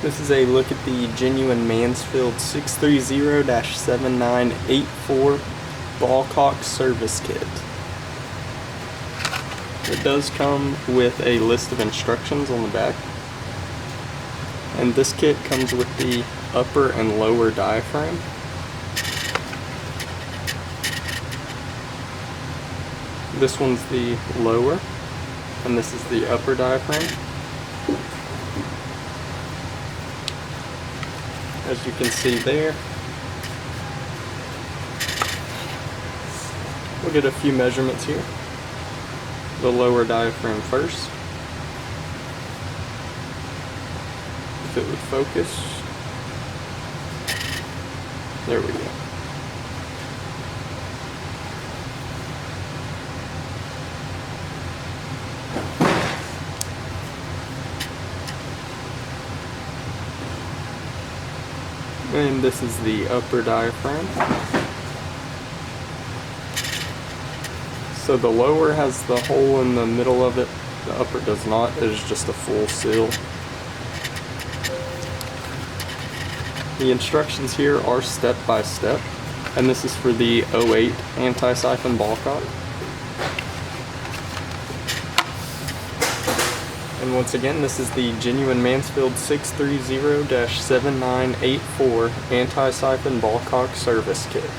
This is a look at the genuine Mansfield 630-7984 ballcock service kit. It does come with a list of instructions on the back, and this kit comes with the upper and lower diaphragm. This one's the lower, and this is the upper diaphragm. As you can see there, we'll get a few measurements here. The lower diaphragm first. If it would focus. There we go. And this is the upper diaphragm. So the lower has the hole in the middle of it, the upper does not. It is just a full seal. The instructions here are step by step, and this is for the 08 anti-siphon ballcock. And once again, this is the genuine Mansfield 630-7984 anti-siphon ballcock service kit.